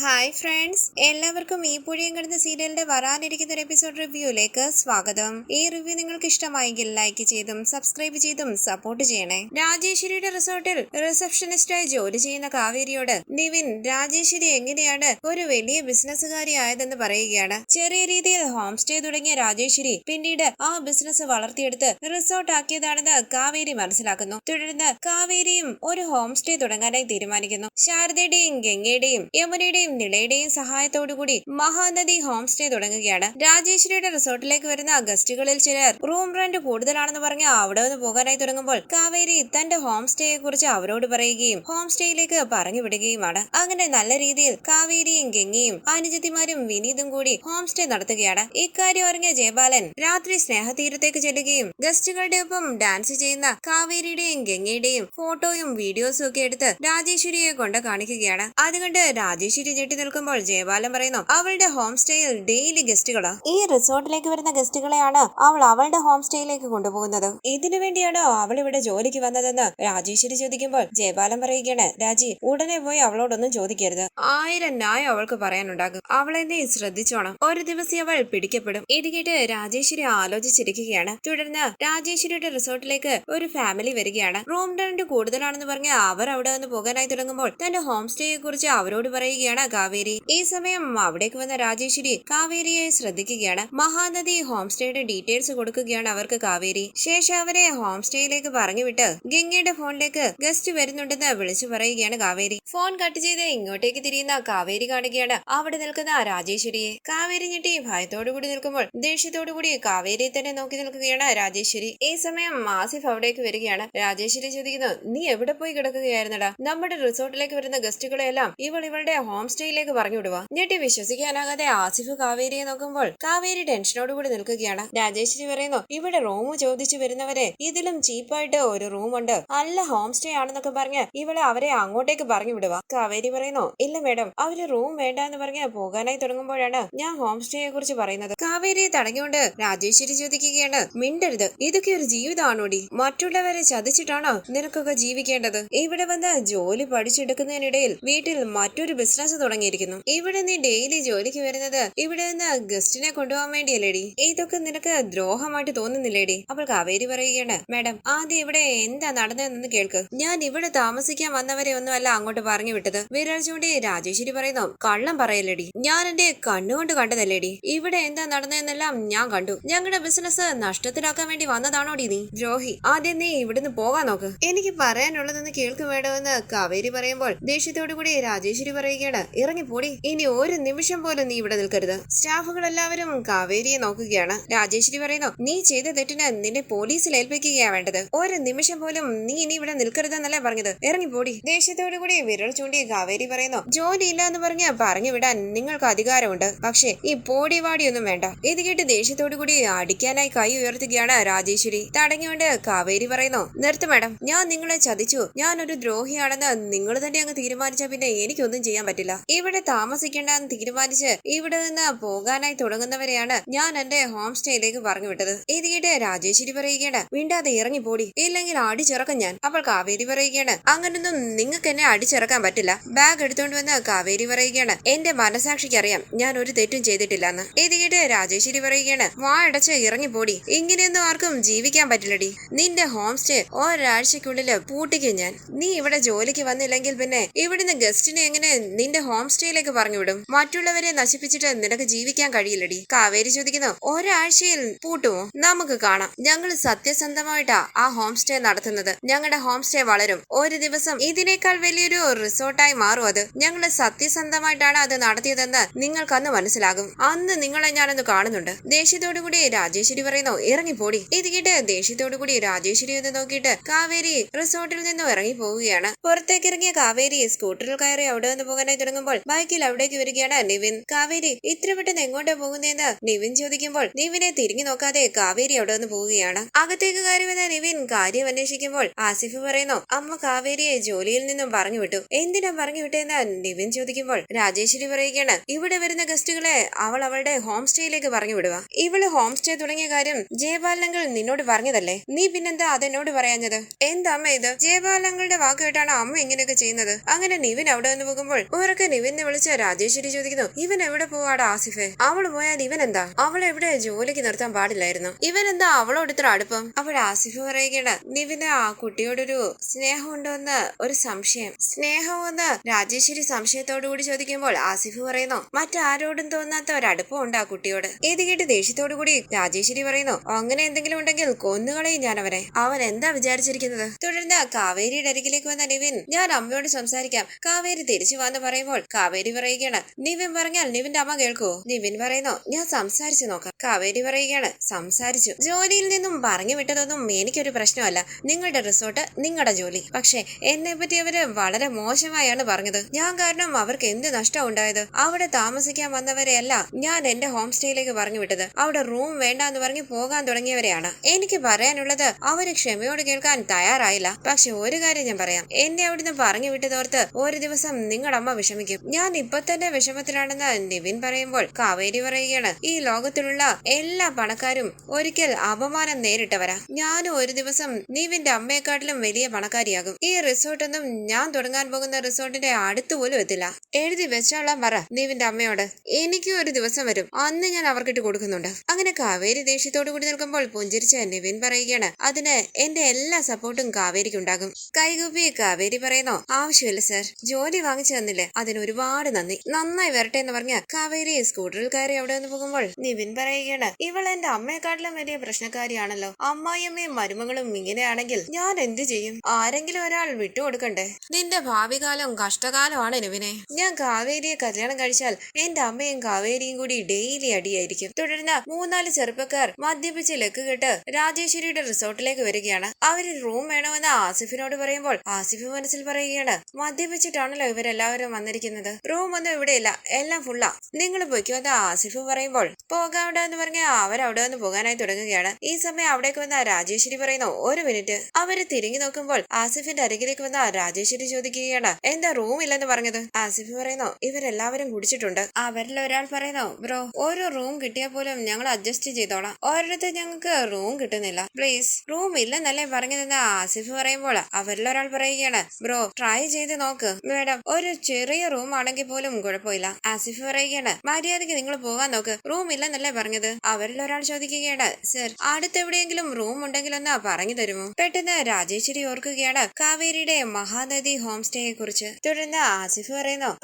Hi friends, എല്ലാവർക്കും ഈ പുഴയും കിടന്ന സീരിയലിന്റെ വരാനിരിക്കുന്ന ഒരു എപ്പിസോഡ് റിവ്യൂയിലേക്ക് സ്വാഗതം. ഈ റിവ്യൂ നിങ്ങൾക്ക് ഇഷ്ടമായെങ്കിൽ ലൈക്ക് ചെയ്തും സബ്സ്ക്രൈബ് ചെയ്തും സപ്പോർട്ട് ചെയ്യണേ. രാജേശ്വരിയുടെ റിസോർട്ടിൽ റിസപ്ഷനിസ്റ്റായി ജോലി ചെയ്യുന്ന കാവേരിയോട് നിവിൻ രാജേശ്വരി എങ്ങനെയാണ് ഒരു വലിയ ബിസിനസ്സുകാരി ആയതെന്ന് പറയുകയാണ്. ചെറിയ രീതിയിൽ ഹോം സ്റ്റേ തുടങ്ങിയ രാജേശ്വരി പിന്നീട് ആ ബിസിനസ് വളർത്തിയെടുത്ത് റിസോർട്ട് ആക്കിയതാണെന്ന് കാവേരി മനസ്സിലാക്കുന്നു. തുടർന്ന് കാവേരിയും ഒരു ഹോം സ്റ്റേ തുടങ്ങാനായി തീരുമാനിക്കുന്നു. ശാരദയുടെയും ഗംഗയുടെയും യമുനയുടെയും നിളയുടെയും സഹായത്തോടുകൂടി മഹാനദി ഹോം സ്റ്റേ തുടങ്ങുകയാണ്. രാജേശ്വരിയുടെ റിസോർട്ടിലേക്ക് വരുന്ന ഗസ്റ്റുകളിൽ ചിലർ റൂം റെന്റ് കൂടുതലാണെന്ന് പറഞ്ഞ് അവിടെ നിന്ന് പോകാനായി തുടങ്ങുമ്പോൾ കാവേരി തന്റെ ഹോം സ്റ്റേയെ കുറിച്ച് അവരോട് പറയുകയും ഹോം സ്റ്റേയിലേക്ക് പറഞ്ഞു വിടുകയുമാണ്. അങ്ങനെ നല്ല രീതിയിൽ കാവേരിയും ഗംഗയും അനുജത്തിമാരും വിനീതും കൂടി ഹോം സ്റ്റേ നടത്തുകയാണ്. ഇക്കാര്യം അറിഞ്ഞ ജയബാലൻ രാത്രി സ്നേഹതീരത്തേക്ക് ചെല്ലുകയും ഗസ്റ്റുകളുടെ ഒപ്പം ഡാൻസ് ചെയ്യുന്ന കാവേരിയുടെയും ഗംഗയുടെയും ഫോട്ടോയും വീഡിയോസും ഒക്കെ എടുത്ത് രാജേശ്വരിയെ കൊണ്ട് കാണിക്കുകയാണ്. അതുകൊണ്ട് രാജേശ്വരി ഞെട്ടി നിൽക്കുമ്പോൾ ജയബാലൻ പറയുന്നു, അവളുടെ ഹോം സ്റ്റേയിൽ ഡെയിലി ഗസ്റ്റുകളാ. ഈ റിസോർട്ടിലേക്ക് വരുന്ന ഗസ്റ്റുകളെയാണ് അവൾ അവളുടെ ഹോം സ്റ്റേയിലേക്ക് കൊണ്ടുപോകുന്നത്. ഇതിനു വേണ്ടിയാണോ അവൾ ഇവിടെ ജോലിക്ക് വന്നതെന്ന് രാജേശ്വരി ചോദിക്കുമ്പോൾ ജയബാലൻ പറയുകയാണ്, രാജി ഉടനെ പോയി അവളോടൊന്നും ചോദിക്കരുത്. 1000 ന്യായം അവൾക്ക് പറയാനുണ്ടാകും. അവളെ നീ ശ്രദ്ധിച്ചോണം. ഒരു ദിവസം അവൾ പിടിക്കപ്പെടും. ഇത് കേട്ട് രാജേശ്വരി ആലോചിച്ചിരിക്കുകയാണ്. തുടർന്ന് രാജേശ്വരിയുടെ റിസോർട്ടിലേക്ക് ഒരു ഫാമിലി വരികയാണ്. റൂം റെന്റ് കൂടുതലാണെന്ന് പറഞ്ഞ് അവർ അവിടെ നിന്ന് പോകാനായി തുടങ്ങുമ്പോൾ തന്റെ ഹോം സ്റ്റേയെ കുറിച്ച് അവരോട് പറയുകയാണ് കാവേരി. ഈ സമയം അവിടേക്ക് വന്ന രാജേശ്വരി കാവേരിയെ ശ്രദ്ധിക്കുകയാണ്. മഹാനദി ഹോം സ്റ്റേയുടെ ഡീറ്റെയിൽസ് കൊടുക്കുകയാണ് അവർക്ക് കാവേരി. ശേഷം അവരെ ഹോം സ്റ്റേയിലേക്ക് പറഞ്ഞു വിട്ട് ഗംഗയുടെ ഫോണിലേക്ക് ഗസ്റ്റ് വരുന്നുണ്ടെന്ന് വിളിച്ചു പറയുകയാണ് കാവേരി. ഫോൺ കട്ട് ചെയ്ത് ഇങ്ങോട്ടേക്ക് തിരിയുന്ന കാവേരി കാണുകയാണ് അവിടെ നിൽക്കുന്ന രാജേശ്വരിയെ. കാവേരി ഞെട്ടി ഭയത്തോടുകൂടി നിൽക്കുമ്പോൾ ദേഷ്യത്തോടുകൂടി കാവേരിയെ തന്നെ നോക്കി നിൽക്കുകയാണ് രാജേശ്വരി. ഈ സമയം ആസിഫ് അവിടേക്ക് വരികയാണ്. രാജേശ്വരി ചോദിക്കുന്നു, നീ എവിടെ പോയി കിടക്കുകയായിരുന്നടാ? നമ്മുടെ റിസോർട്ടിലേക്ക് വരുന്ന ഗസ്റ്റുകളെല്ലാം ഇവളുടെ ഹോം സ്റ്റേയിലേക്ക് പറഞ്ഞു വിടുക. ഞെട്ടി വിശ്വസിക്കാനാകാതെ ആസിഫ് കാവേരിയെ നോക്കുമ്പോൾ കാവേരി ടെൻഷനോടുകൂടി നിൽക്കുകയാണ്. രാജേശ്വരി പറയുന്നു, ഇവിടെ റൂം ചോദിച്ചു വരുന്നവരെ ഇതിലും ചീപ്പായിട്ട് ഒരു റൂമുണ്ട്, നല്ല ഹോം സ്റ്റേ ആണെന്നൊക്കെ പറഞ്ഞ് ഇവളെ അവരെ അങ്ങോട്ടേക്ക് പറഞ്ഞു വിടുക. കാവേരി പറയുന്നു, ഇല്ല മേഡം, അവര് റൂം വേണ്ട എന്ന് പറഞ്ഞ് പോകാനായി തുടങ്ങുമ്പോഴാണ് ഞാൻ ഹോം സ്റ്റേയെ കുറിച്ച് പറയുന്നത്. കാവേരിയെ തടഞ്ഞുകൊണ്ട് രാജേശ്വരി ചോദിക്കുകയാണ്, മിണ്ടരുത്, ഇതൊക്കെ ഒരു ജീവിതമാണോടി? മറ്റുള്ളവരെ ചതിച്ചിട്ടാണോ നിനക്കൊക്കെ ജീവിക്കേണ്ടത്? ഇവിടെ വന്ന് ജോലി പഠിച്ചെടുക്കുന്നതിനിടയിൽ വീട്ടിൽ മറ്റൊരു ബിസിനസ് തുടങ്ങിയിരിക്കുന്നു. ഇവിടെ നീ ഡെയിലി ജോലിക്ക് വരുന്നത് ഇവിടെ നിന്ന് ഗസ്റ്റിനെ കൊണ്ടുപോകാൻ വേണ്ടിയല്ലേടി? ഇതൊക്കെ നിനക്ക് ദ്രോഹമായിട്ട് തോന്നുന്നില്ലേടി? അപ്പോൾ കാവേരി പറയുകയാണ്, മാഡം ആദ്യം ഇവിടെ എന്താ നടന്നതെന്ന് കേൾക്ക്. ഞാൻ ഇവിടെ താമസിക്കാൻ വന്നവരെ ഒന്നുമല്ല അങ്ങോട്ട് പറഞ്ഞു വിട്ടത്. വിരൽ ചൂണ്ടി രാജേശ്വരി പറയുന്നു, കള്ളം പറയല്ലേടി, ഞാൻ എന്റെ കണ്ണുകൊണ്ട് കണ്ടതല്ലേടി. ഇവിടെ എന്താ നടന്നതെന്നെല്ലാം ഞാൻ കണ്ടു. ഞങ്ങളുടെ ബിസിനസ് നഷ്ടത്തിലാക്കാൻ വേണ്ടി വന്നതാണോടി നീ? ദ്രോഹി, ആദ്യം നീ ഇവിടുന്ന് പോകാൻ നോക്ക്. എനിക്ക് പറയാനുള്ളതെന്ന് കേൾക്കും വേണമെന്ന് കാവേരി പറയുമ്പോൾ ദേഷ്യത്തോടു കൂടി രാജേശ്വരി പറയുകയാണ്, ഇറങ്ങിപ്പോടി, ഇനി ഒരു നിമിഷം പോലും നീ ഇവിടെ നിൽക്കരുത്. സ്റ്റാഫുകൾ എല്ലാവരും കാവേരിയെ നോക്കുകയാണ്. രാജേശ്വരി പറയുന്നു, നീ ചെയ്ത തെറ്റിന് നിന്നെ പോലീസിൽ ഏൽപ്പിക്കുകയാ വേണ്ടത്. ഒരു നിമിഷം പോലും നീ ഇനി ഇവിടെ നിൽക്കരുതെന്നല്ലേ പറഞ്ഞത്? ഇറങ്ങിപ്പോടി. ദേഷ്യത്തോടു കൂടി വിരൽ ചൂണ്ടി കാവേരി പറയുന്നു, ജോലി ഇല്ല എന്ന് പറഞ്ഞ് പറഞ്ഞു വിടാൻ നിങ്ങൾക്ക് അധികാരമുണ്ട്, പക്ഷേ ഈ പോടി വാടിയൊന്നും വേണ്ട. ഇത് കേട്ട് ദേഷ്യത്തോടു കൂടി അടിക്കാനായി കൈ ഉയർത്തുകയാണ് രാജേശ്വരി. തടഞ്ഞുകൊണ്ട് കാവേരി പറയുന്നു, നിർത്ത് മാഡം, ഞാൻ നിങ്ങളെ ചതിച്ചു, ഞാൻ ഒരു ദ്രോഹിയാണെന്ന് നിങ്ങൾ തന്നെ അങ്ങ് തീരുമാനിച്ച പിന്നെ എനിക്കൊന്നും ചെയ്യാൻ പറ്റില്ല. ഇവിടെ താമസിക്കേണ്ടെന്ന് തീരുമാനിച്ച് ഇവിടെ നിന്ന് പോകാനായി തുടങ്ങുന്നവരെയാണ് ഞാൻ എന്റെ ഹോം സ്റ്റേയിലേക്ക് പറഞ്ഞു വിട്ടത്. ഇത് കേട്ട് രാജേശ്വരി പറയുകയാണ്, വീണ്ടാതെ ഇറങ്ങിപ്പോടി, ഇല്ലെങ്കിൽ അടിച്ചിറക്കും ഞാൻ. അപ്പോൾ കാവേരി പറയുകയാണ്, അങ്ങനൊന്നും നിങ്ങൾക്ക് എന്നെ അടിച്ചിറക്കാൻ പറ്റില്ല. ബാഗ് എടുത്തോണ്ട് വന്ന് കാവേരി പറയുകയാണ്, എന്റെ മനസാക്ഷിക്ക് അറിയാം ഞാൻ ഒരു തെറ്റും ചെയ്തിട്ടില്ലെന്ന്. ഇത് കേട്ട് രാജേശ്വരി പറയുകയാണ്, വായടച്ച് ഇറങ്ങിപ്പോടി, ഇങ്ങനെയൊന്നും ആർക്കും ജീവിക്കാൻ പറ്റില്ലടി. നിന്റെ ഹോം സ്റ്റേ ഒരാഴ്ചക്കുള്ളില് പൂട്ടിക്കും ഞാൻ. നീ ഇവിടെ ജോലിക്ക് വന്നില്ലെങ്കിൽ പിന്നെ ഇവിടുന്ന് ഗസ്റ്റിനെ എങ്ങനെ നിന്റെ ഹോം സ്റ്റേയിലേക്ക് പറഞ്ഞു വിടും? മറ്റുള്ളവരെ നശിപ്പിച്ചിട്ട് നിനക്ക് ജീവിക്കാൻ കഴിയില്ലടി. കാവേരി ചോദിക്കുന്നു, ഒരാഴ്ചയിൽ പൂട്ടുമോ? നമുക്ക് കാണാം. ഞങ്ങൾ സത്യസന്ധമായിട്ടാ ആ ഹോം സ്റ്റേ നടത്തുന്നത്. ഞങ്ങളുടെ ഹോം സ്റ്റേ വളരും. ഒരു ദിവസം ഇതിനേക്കാൾ വലിയൊരു റിസോർട്ടായി മാറും. അത് ഞങ്ങൾ സത്യസന്ധമായിട്ടാണ് അത് നടത്തിയതെന്ന് നിങ്ങൾക്ക് അന്ന് മനസ്സിലാകും. അന്ന് നിങ്ങളെ ഞാനൊന്ന് കാണുന്നുണ്ട്. ദേഷ്യത്തോടു കൂടി രാജേശ്വരി പറയുന്നു, ഇറങ്ങിപ്പോടി. ഇത് കേട്ട് ദേഷ്യത്തോടു കൂടി രാജേശ്വരി ഒന്ന് നോക്കിയിട്ട് കാവേരി റിസോർട്ടിൽ നിന്നും ഇറങ്ങി പോവുകയാണ്. പുറത്തേക്ക് ഇറങ്ങിയ കാവേരി സ്കൂട്ടറിൽ കയറി അവിടെ നിന്ന് പോകാനായി തുടങ്ങുമ്പോൾ ബൈക്കിൽ അവിടേക്ക് വരികയാണ് നിവിൻ. കാവേരി, ഇത്ര പെട്ടെന്ന് എങ്ങോട്ടാ പോകുന്നതെന്ന് നിവിൻ ചോദിക്കുമ്പോൾ നിവിനെ തിരിഞ്ഞു നോക്കാതെ കാവേരി അവിടെ നിന്ന് പോവുകയാണ്. അകത്തേക്ക് കയറി വന്ന നിവിൻ കാര്യം അന്വേഷിക്കുമ്പോൾ ആസിഫ് പറയുന്നു, അമ്മ കാവേരിയെ ജോലിയിൽ നിന്നും പറഞ്ഞു വിട്ടു. എന്തിനാ പറഞ്ഞു വിട്ടേന്ന് നിവിൻ ചോദിക്കുമ്പോൾ രാജേശ്വരി പറയുകയാണ്, ഇവിടെ വരുന്ന ഗസ്റ്റുകളെ അവൾ അവളുടെ ഹോം സ്റ്റേയിലേക്ക് പറഞ്ഞു വിടുക. ഇവള് ഹോം സ്റ്റേ തുടങ്ങിയ കാര്യം ജയപാലനങ്ങൾ നിന്നോട് പറഞ്ഞതല്ലേ, നീ പിന്നെന്താ അതെന്നോട് പറയാഞ്ഞത്? എന്താ അമ്മ ഇത്? ജയപാലനങ്ങളുടെ വാക്ക് കേട്ടാണ് അമ്മ ഇങ്ങനെയൊക്കെ ചെയ്യുന്നത്. അങ്ങനെ നിവിൻ അവിടെ നിന്ന് പോകുമ്പോൾ ഇവർക്ക് നേരത്തെ നിവിനെ വിളിച്ച രാജേശ്വരി ചോദിക്കുന്നു, ഇവൻ എവിടെ പോവാടാ ആസിഫെ? അവള് പോയാൽ ഇവൻ എന്താ? അവളെ എവിടെ ജോലിക്ക് നിർത്താൻ പാടില്ലായിരുന്നു. ഇവൻ എന്താ അവളോട് ഇത്ര അടുപ്പം? അപ്പോൾ ആസിഫ് പറയുകയാണ്, നിവിന് ആ കുട്ടിയോടൊരു സ്നേഹമുണ്ടോന്ന് ഒരു സംശയം. സ്നേഹമെന്ന് രാജേശ്വരി സംശയത്തോടു കൂടി ചോദിക്കുമ്പോൾ ആസിഫ് പറയുന്നു, മറ്റാരോടും തോന്നാത്ത ഒരടുപ്പം ഉണ്ട് ആ കുട്ടിയോട്. ഇത് കേട്ട് ദേഷ്യത്തോടു കൂടി രാജേശ്വരി പറയുന്നു, അങ്ങനെ എന്തെങ്കിലും ഉണ്ടെങ്കിൽ കൊന്നുകളയും ഞാൻ അവനെ. അവൻ എന്താ വിചാരിച്ചിരിക്കുന്നത്? തുടർന്ന് കാവേരിയുടെ അരികിലേക്ക് വന്ന നിവിൻ, ഞാൻ അമ്മയോട് സംസാരിക്കാം, കാവേരി തിരിച്ചു വന്ന് പറയുമ്പോൾ കാവേരി പറയുകയാണ്, നിവിൻ പറഞ്ഞാൽ നിവിന്റെ അമ്മ കേൾക്കൂ? നിവിൻ പറയുന്നു, ഞാൻ സംസാരിച്ചു നോക്കാം. കാവേരി പറയുകയാണ്, സംസാരിച്ചു. ജോലിയിൽ നിന്നും പറഞ്ഞു വിട്ടതൊന്നും എനിക്കൊരു പ്രശ്നമല്ല. നിങ്ങളുടെ റിസോർട്ട്, നിങ്ങളുടെ ജോലി. പക്ഷെ എന്നെ പറ്റി അവര് വളരെ മോശമായാണ് പറഞ്ഞത്. ഞാൻ കാരണം അവർക്ക് എന്ത് നഷ്ടം ഉണ്ടായത്? അവിടെ താമസിക്കാൻ വന്നവരെയല്ല ഞാൻ എന്റെ ഹോം സ്റ്റേയിലേക്ക് പറഞ്ഞു വിട്ടത്. അവിടെ റൂം വേണ്ടാന്ന് പറഞ്ഞ് പോകാൻ തുടങ്ങിയവരെയാണ്. എനിക്ക് പറയാനുള്ളത് അവര് ക്ഷമയോട് കേൾക്കാൻ തയ്യാറായില്ല. പക്ഷെ ഒരു കാര്യം ഞാൻ പറയാം, എന്നെ അവിടുന്ന് പറഞ്ഞു വിട്ടതോർത്ത് ഒരു ദിവസം നിങ്ങളുടെ അമ്മ വിഷമിക്കും. ഞാൻ ഇപ്പൊ തന്നെ വിഷമത്തിലാണെന്ന് നിവിൻ പറയുമ്പോൾ കാവേരി പറയുകയാണ്, ഈ ലോകത്തിലുള്ള എല്ലാ പണക്കാരും ഒരിക്കൽ അപമാനം നേരിട്ടവരാ. ഞാനും ഒരു ദിവസം നിവിന്റെ അമ്മയെക്കാട്ടിലും വലിയ പണക്കാരിയാകും. ഈ റിസോർട്ടൊന്നും ഞാൻ തുടങ്ങാൻ പോകുന്ന റിസോർട്ടിന്റെ അടുത്ത് പോലും എത്തില്ല. എഴുതി വെച്ചോളാൻ പറ നിവിന്റെ അമ്മയോട്. എനിക്കും ഒരു ദിവസം വരും, അന്ന് ഞാൻ അവർക്കിട്ട് കൊടുക്കുന്നുണ്ട്. അങ്ങനെ കാവേരി ദേഷ്യത്തോടു കൂടി നിൽക്കുമ്പോൾ പുഞ്ചിരിച്ച നിവിൻ പറയുകയാണ്, അതിന് എന്റെ എല്ലാ സപ്പോർട്ടും കാവേരിക്ക് ഉണ്ടാകും. കൈകൂപ്പി കാവേരി പറയുന്നു, ആവശ്യമില്ല സർ, ജോലി വാങ്ങിച്ചു തന്നില്ലേ, അതിന് ഒരുപാട് നന്ദി. നന്നായി വരട്ടെ എന്ന് പറഞ്ഞ കാവേരി സ്കൂട്ടറിൽ കയറി അവിടെ നിന്ന് പോകുമ്പോൾ നിവിൻ പറയുകയാണ്, ഇവൾ എന്റെ അമ്മയെക്കാട്ടിലും വലിയ പ്രശ്നക്കാരിയാണല്ലോ. അമ്മായിയമ്മയും മരുമകളും ഇങ്ങനെയാണെങ്കിൽ ഞാൻ എന്ത് ചെയ്യും? ആരെങ്കിലും ഒരാൾ വിട്ടുകൊടുക്കണ്ടേ? നിന്റെ ഭാവി കാലം കഷ്ടകാലമാണ് നിവിനെ. ഞാൻ കാവേരിയെ കല്യാണം കഴിച്ചാൽ എന്റെ അമ്മയും കാവേരിയും കൂടി ഡെയിലി അടിയായിരിക്കും. തുടർന്ന് 3-4 ചെറുപ്പക്കാർ മദ്യപിച്ച് ലക്ക് കെട്ട് രാജേശ്വരിയുടെ റിസോർട്ടിലേക്ക് വരികയാണ്. അവര് റൂം വേണമെന്ന് ആസിഫിനോട് പറയുമ്പോൾ ആസിഫ് മനസ്സിൽ പറയുകയാണ്, മദ്യപിച്ചിട്ടാണല്ലോ ഇവരെല്ലാവരും വന്നിരിക്കുന്നത്. റൂം ഒന്നും ഇവിടെയില്ല, എല്ലാം ഫുള്ളാ. നിങ്ങൾ പൊയ്ക്കുമെന്ന് ആസിഫ് പറയുമ്പോൾ പോകാവിടെ എന്ന് പറഞ്ഞ അവരവിടെ നിന്ന് പോകാനായി തുടങ്ങുകയാണ്. ഈ സമയം അവിടേക്ക് വന്ന രാജേശ്വരി പറയുന്നു, ഒരു മിനിറ്റ്. അവര് തിരിഞ്ഞു നോക്കുമ്പോൾ ആസിഫിന്റെ അരികിലേക്ക് വന്ന രാജേശ്വരി ചോദിക്കുകയാണ്, എന്താ റൂം ഇല്ലെന്ന് പറഞ്ഞത്? ആസിഫ് പറയുന്നു, ഇവരെല്ലാവരും കുടിച്ചിട്ടുണ്ട്. അവരിൽ ഒരാൾ പറയുന്നു, ബ്രോ, ഓരോ റൂം കിട്ടിയാൽ പോലും ഞങ്ങൾ അഡ്ജസ്റ്റ് ചെയ്തോളാം. ഒരിടത്ത് ഞങ്ങൾക്ക് റൂം കിട്ടുന്നില്ല, പ്ലീസ്. റൂം ഇല്ലെന്നല്ലേ പറഞ്ഞതെന്ന് ആസിഫ് പറയുമ്പോൾ അവരിൽ ഒരാൾ പറയുകയാണ്, ബ്രോ, ട്രൈ ചെയ്ത് നോക്ക് മേഡം, ഒരു ചെറിയ റൂം ആണെങ്കിൽ പോലും കുഴപ്പമില്ല. ആസിഫ് പറയുകയാണ്, മര്യാദയ്ക്ക് നിങ്ങൾ പോകാൻ നോക്ക്, റൂം ഇല്ലെന്നല്ലേ പറഞ്ഞത്? അവരിൽ ഒരാൾ ചോദിക്കുകയാണ്, സർ, അടുത്തെവിടെയെങ്കിലും റൂം ഉണ്ടെങ്കിലൊന്ന് പറഞ്ഞു തരുമോ? പെട്ടെന്ന് രാജേശ്വരി ഓർക്കുകയാണ് കാവേരിയുടെ മഹാനദി ഹോം സ്റ്റേയെ കുറിച്ച്. തുടർന്ന് ആസിഫ്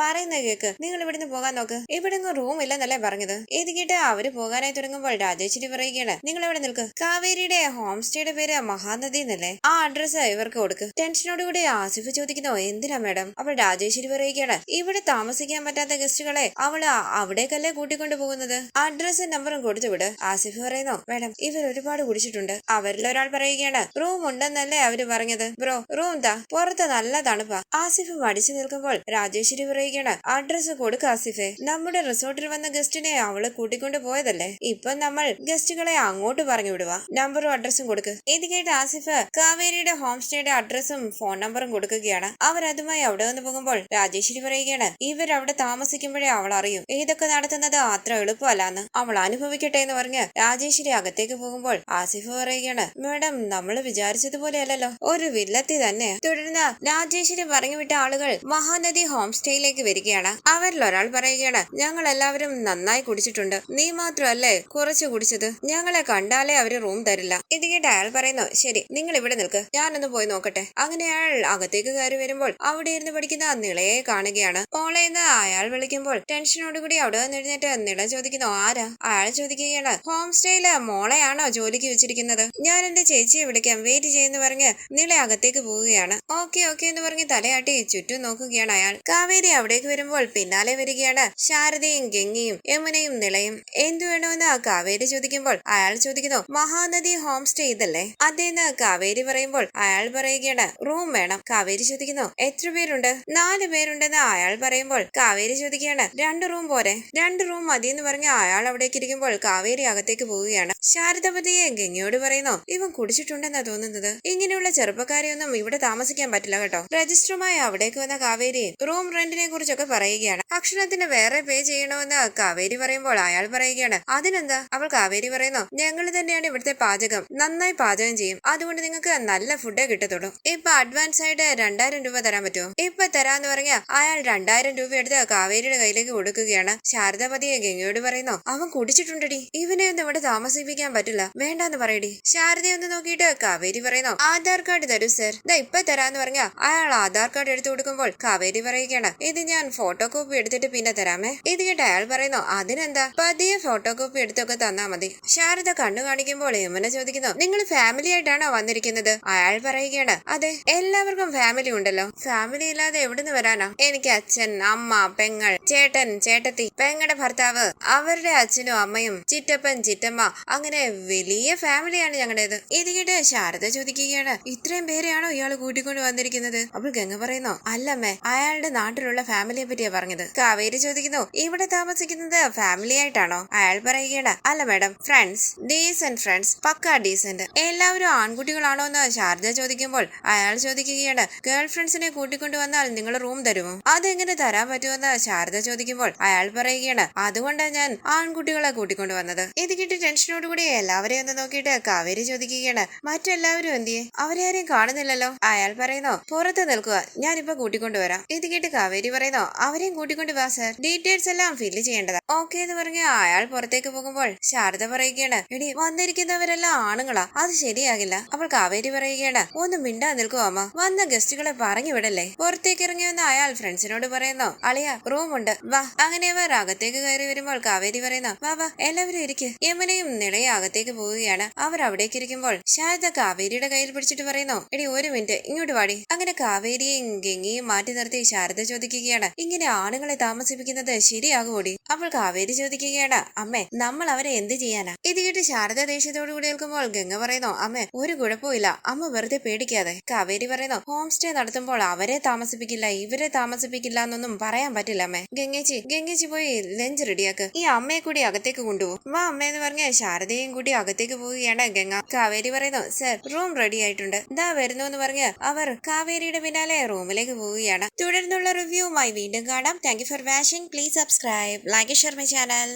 പറയുന്ന കേക്ക്, നിങ്ങൾ ഇവിടുന്ന് പോകാൻ നോക്ക്, ഇവിടെ റൂം ഇല്ലെന്നല്ലേ പറഞ്ഞത്? ഇത് കേട്ട് അവര് പോകാനായി തുടങ്ങുമ്പോൾ രാജേശ്വരി പറയുകയാണ്, നിങ്ങൾ ഇവിടെ നിൽക്ക്, കാവേരിയുടെ ഹോം സ്റ്റേയുടെ പേര് മഹാനദി എന്നല്ലേ? ആ അഡ്രസ് ഇവർക്ക് കൊടുക്ക്. ടെൻഷനോടുകൂടി ആസിഫ് ചോദിക്കുന്നു, എന്തിനാ മേഡം? അപ്പോൾ രാജേശ്വരി പറയുകയാണ്, ഇവിടെ താമസിക്കാൻ പറ്റാത്ത ഗസ്റ്റുകളെ അവള് അവിടേക്കല്ലേ കൂട്ടിക്കൊണ്ടു പോകുന്നത്, അഡ്രസ്സും നമ്പറും കൊടുത്തു വിട്. ആസിഫ് പറയുന്നു, മേഡം, ഇവർ ഒരുപാട് കുടിച്ചിട്ടുണ്ട്. അവരിൽ ഒരാൾ പറയുകയാണ്, റൂം ഉണ്ടെന്നല്ലേ അവര് പറഞ്ഞത്? ബ്രോ, റൂം താ, പുറത്ത് നല്ല തണുപ്പാ. ആസിഫ് മടിച്ചു നിൽക്കുമ്പോൾ രാജേശ്വരി പറയുകയാണ്, അഡ്രസ് കൊടുക്ക ആസിഫെ, നമ്മുടെ റിസോർട്ടിൽ വന്ന ഗസ്റ്റിനെ അവള് കൂട്ടിക്കൊണ്ടു പോയതല്ലേ, ഇപ്പൊ നമ്മൾ ഗസ്റ്റുകളെ അങ്ങോട്ട് പറഞ്ഞു വിടുക. നമ്പറും അഡ്രസ്സും കൊടുക്ക്. ഇത് കേട്ട് ആസിഫ് കാവേരിയുടെ ഹോം സ്റ്റേയുടെ അഡ്രസ്സും ഫോൺ നമ്പറും കൊടുക്കുകയാണ്. അവരതുമായി അവിടെ നിന്ന് പോകുമ്പോൾ രാജേശ്വരി പറയുകയാണ്, ഇവരവിടെ താമസിക്കുമ്പോഴേ അവൾ അറിയും ഇതൊക്കെ നടത്തുന്നത് അത്ര എളുപ്പമല്ലാന്ന്, അവൾ അനുഭവിക്കട്ടെ എന്ന് പറഞ്ഞ് രാജേശ്വരി അകത്തേക്ക് പോകുമ്പോൾ ആസിഫ് പറയുകയാണ്, മേഡം, നമ്മൾ വിചാരിച്ചതുപോലെ അല്ലല്ലോ, ഒരു വില്ലത്തി തന്നെ. തുടർന്ന് രാജേശ്വരി പറഞ്ഞു വിട്ട ആളുകൾ മഹാനദി ഹോം സ്റ്റേയിലേക്ക് വരികയാണ്. അവരിൽ ഒരാൾ പറയുകയാണ്, ഞങ്ങൾ എല്ലാവരും നന്നായി കുടിച്ചിട്ടുണ്ട്, നീ മാത്രമല്ലേ കുറച്ച് കുടിച്ചത്, ഞങ്ങളെ കണ്ടാലേ അവര് റൂം തരില്ല. ഇത് കേട്ട് അയാൾ പറയുന്നു, ശരി, നിങ്ങൾ ഇവിടെ നിൽക്ക്, ഞാനൊന്ന് പോയി നോക്കട്ടെ. അങ്ങനെ അയാൾ അകത്തേക്ക് കയറി വരുമ്പോൾ അവിടെ ഇരുന്ന് പഠിക്കുന്ന നിളയെ കാണുകയാണ്. ഓളെന്ന് അയാൾ വിളിക്കുമ്പോൾ ടെൻഷനോടുകൂടി അവിടെ നിന്ന് എഴുന്നേറ്റ് നിള ചോദിക്കുന്നു, ആരാ? അയാൾ ചോദിക്കുകയാണ്, ഹോം സ്റ്റേയില് മോളെയാണോ ജോലിക്ക് വെച്ചിരിക്കുന്നത്? ഞാൻ എന്റെ ചേച്ചിയെ വിളിക്കാം, വെയിറ്റ് ചെയ്യുന്ന പറഞ്ഞ് നിള അകത്തേക്ക് പോവുകയാണ്. ഓക്കെ എന്ന് പറഞ്ഞ് തലയാട്ടി ചുറ്റും നോക്കുകയാണ് അയാൾ. കാവേരി അവിടേക്ക് വരുമ്പോൾ പിന്നാലെ വരികയാണ് ശാരദയും ഗംഗയും യമുനയും നിളയും. എന്തു വേണമെന്ന് കാവേരി ചോദിക്കുമ്പോൾ അയാൾ ചോദിക്കുന്നു, മഹാനദി ഹോം സ്റ്റേ ഇതല്ലേ? അതേന്ന് കാവേരി പറയുമ്പോൾ അയാൾ പറയുകയാണ്, റൂം വേണം. കാവേരി ചോദിക്കുന്നു, എത്ര പേരുണ്ട്? 4 പേരുണ്ടെന്ന് അയാൾ പറയുമ്പോൾ കാവേരി ചോദിക്കുകയാണ്, 2 റൂം പോരെ? 2 റൂം മതിയെന്ന് പറഞ്ഞ് അയാൾ അവിടേക്ക് ഇരിക്കുമ്പോൾ കാവേരി അകത്തേക്ക് പോവുകയാണ്. ശാരദപതിയെ ഗംഗയോട് പറയുന്നു, ഇവൻ കുടിച്ചിട്ടുണ്ടെന്നാ തോന്നുന്നത്, ഇങ്ങനെയുള്ള ചെറുപ്പക്കാരെയൊന്നും ഇവിടെ താമസിക്കാൻ പറ്റില്ല കേട്ടോ. രജിസ്റ്ററുമായി അവിടേക്ക് വന്ന കാവേരി റൂം റെന്റിനെ കുറിച്ചൊക്കെ പറയുകയാണ്. ഭക്ഷണത്തിന് വേറെ പേ ചെയ്യണമെന്ന് കാവേരി പറയുമ്പോൾ അയാൾ പറയുകയാണ്, അതിനെന്താ? അവൾ കാവേരി പറയുന്നു, ഞങ്ങൾ തന്നെയാണ് ഇവിടുത്തെ പാചകം, നന്നായി പാചകം ചെയ്യും, അതുകൊണ്ട് നിങ്ങൾക്ക് നല്ല ഫുഡേ കിട്ടത്തുള്ളൂ. ഇപ്പൊ അഡ്വാൻസ് ആയിട്ട് 2000 രൂപ തരാൻ പറ്റുമോ? ഇപ്പൊ തരാന്ന് പറഞ്ഞ അയാൾ 2000 രൂപ എടുത്ത് കാവേരിയുടെ കയ്യിലേക്ക് കൊടുക്കുകയാണ്. ശാരദ പതിയെ ഗംഗയോട് പറയുന്നു, അവൻ കുടിച്ചിട്ടുണ്ടടി, ഇവനെ ഒന്നും ഇവിടെ താമസിപ്പിക്കാൻ പറ്റില്ല, വേണ്ടാന്ന് പറയടി. ശാരദയൊന്ന് നോക്കിയിട്ട് കാവേരി പറയുന്നു, ആധാർ കാർഡ് തരൂ സർ, ദാ ഇപ്പൊ തരാന്ന് പറഞ്ഞ അയാൾ ആധാർ കാർഡ് എടുത്തു കൊടുക്കുമ്പോൾ കാവേരി പറയുകയാണ്, ഇത് ഞാൻ ഫോട്ടോ കോപ്പി എടുത്തിട്ട് പിന്നെ തരാമേ. ഇത് കേട്ട് അയാൾ പറയുന്നു, അതിനെന്താ, പതിയെ ഫോട്ടോ കോപ്പി എടുത്തൊക്കെ തന്നാ മതി. ശാരദ കണ്ണു കാണിക്കുമ്പോൾ യമുന ചോദിക്കുന്നു, നിങ്ങൾ ഫാമിലി ആയിട്ടാണോ വന്നിരിക്കുന്നത്? അയാൾ പറയുകയാണ്, അതെ, എല്ലാവർക്കും ഫാമിലി ഉണ്ടല്ലോ, ഫാമിലി ഇല്ലാതെ എവിടുന്ന് വരാനാ? എനിക്ക് അച്ഛൻ, അമ്മ, പെങ്ങൾ, ചേട്ടൻ, ചേട്ടത്തി, പെങ്ങളുടെ ഭർത്താവ്, അവരുടെ അച്ഛനും അമ്മയും, ചിറ്റപ്പൻ, ചിറ്റമ്മ, അങ്ങനെ വലിയ ഫാമിലിയാണ് ഞങ്ങളുടേത്. ഇത് കേട്ട് ശാരദ ചോദിക്കുകയാണ്, ഇത്രയും പേരെയാണോ ഇയാൾ കൂട്ടിക്കൊണ്ട് വന്നിരിക്കുന്നത്? അപ്പോൾ ഗംഗ പറയുന്നു, അല്ലമ്മേ, അയാളുടെ നാട്ടിലുള്ള ഫാമിലിയെ പറ്റിയാ പറഞ്ഞത്. കാവേരി ചോദിക്കുന്നു, ഇവിടെ താമസിക്കുന്നത് ഫാമിലി ആയിട്ടാണോ? അയാൾ പറയുകയാണ്, അല്ല മാഡം, ഫ്രണ്ട്സ്, ഡീസന്റ് ഫ്രണ്ട്സ്, പക്കാ ഡീസന്റ്. എല്ലാവരും ആൺകുട്ടികളാണോ എന്ന് ശാരദ ചോദിക്കുമ്പോൾ അയാൾ ചോദിക്കുകയാണ്, ഗേൾ ഫ്രണ്ട്സിനെ കൂട്ടിക്കൊണ്ടു വന്നാൽ നിങ്ങൾ റൂം തരുമോ? അതെങ്ങനെ തരാൻ പറ്റുമെന്ന് ശാരദ ചോദിക്കുമ്പോൾ അയാൾ പറയുകയാണ്, അതുകൊണ്ടാണ് ഞാൻ ആൺകുട്ടികളെ കൂട്ടിക്കൊണ്ടു വന്നത്. ഇത് കിട്ടി ടെൻഷനോടുകൂടി എല്ലാവരെയും ഒന്ന് നോക്കിയിട്ട് കാവേരി ചോദിക്കുകയാണ്, മറ്റെല്ലാവരും എന്തിയെ? അവരെ ആരെയും കാണുന്നില്ലല്ലോ. അയാൾ പറയുന്നു, പുറത്ത് നിൽക്കുക, ഞാനിപ്പോ കൂട്ടിക്കൊണ്ടുവരാം. ഇത് കേട്ട് കാവേരി പറയുന്നു, അവരെയും കൂട്ടിക്കൊണ്ട് വാ സർ, ഡീറ്റെയിൽസ് എല്ലാം ഫില്ല് ചെയ്യേണ്ടതാ. ഓക്കെ എന്ന് പറഞ്ഞ് അയാൾ പുറത്തേക്ക് പോകുമ്പോൾ ശാരദ പറയുകയാണ്, എടി വന്നിരിക്കുന്നവരെല്ലാം ആണുങ്ങളാ, അത് ശരിയാകില്ല. അപ്പോൾ കാവേരി പറയുകയാണ്, ഒന്ന് മിണ്ടാ നിൽക്കുവോ അമ്മ, വന്ന ഗസ്റ്റുകളെ പറഞ്ഞു വിടല്ലേ. പുറത്തേക്ക് ഇറങ്ങി വന്ന അയാൾ ഫ്രണ്ട്സിനോട് പറയുന്നു, അളിയ റൂമുണ്ട്, വാ. അങ്ങനെ അവർ അകത്തേക്ക് കയറി വരുമ്പോൾ കാവേരി പറയുന്നു, വാ വാ എല്ലാവരും ഇരിക്ക്. യമുനയും നിളയും അകത്തേക്ക് പോവുകയാണ്. അവർ അവിടേക്ക് ഇരിക്കുമ്പോൾ ശാരദ കാവേരിയുടെ കയ്യിൽ പിടിച്ചിട്ട് പറയുന്നു, എടി ഒരു മിനിറ്റ് ഇങ്ങോട്ട് വാടി. അങ്ങനെ കാവേരിയെയും ഗംഗയും മാറ്റി നിർത്തി ശാരദ ചോദിക്കുകയാണ്, ഇങ്ങനെ ആണുങ്ങളെ താമസിപ്പിക്കുന്നത് ശരിയാകുമോടി? അപ്പോൾ കാവേരി ചോദിക്കുകയാണ്, അമ്മേ, നമ്മൾ അവരെ എന്ത് ചെയ്യാനാ? ഇത് കേട്ട് ശാരദ ദേഷ്യത്തോടു കൂടി നിൽക്കുമ്പോൾ ഗംഗ പറയുന്നു, അമ്മേ, ഒരു കുഴപ്പമില്ല, അമ്മ വെറുതെ പേടിക്കാതെ. കാവേരി പറയുന്നു, ഹോം സ്റ്റേ നടത്തുമ്പോൾ അവരെ താമസിപ്പിക്കില്ല, ഇവരെ താമസിപ്പിക്കില്ല എന്നൊന്നും പറയാൻ പറ്റില്ല അമ്മേ. ഗംഗേച്ചി പോയി ലഞ്ച് റെഡിയാക്ക്, ഈ അമ്മയെ കൂടി അകത്തേക്ക് കൊണ്ടുപോകും. വാ അമ്മയെന്ന് പറഞ്ഞ് ശാരദയും കൂടി അകത്തേക്ക് പോവുകയാണ് ഗംഗ. കാവേരി പറയുന്നു, സർ റൂം റെഡി ആയിട്ടുണ്ട്, ദാ വരുന്നു എന്ന് പറഞ്ഞ് അവർ കാവേരിയുടെ പിന്നാലെ റൂമിലേക്ക് പോവുകയാണ്. തുടർന്നുള്ള റിവ്യൂവുമായി വീണ്ടും കാണാം. Thank you for watching. Please subscribe, like, share my channel.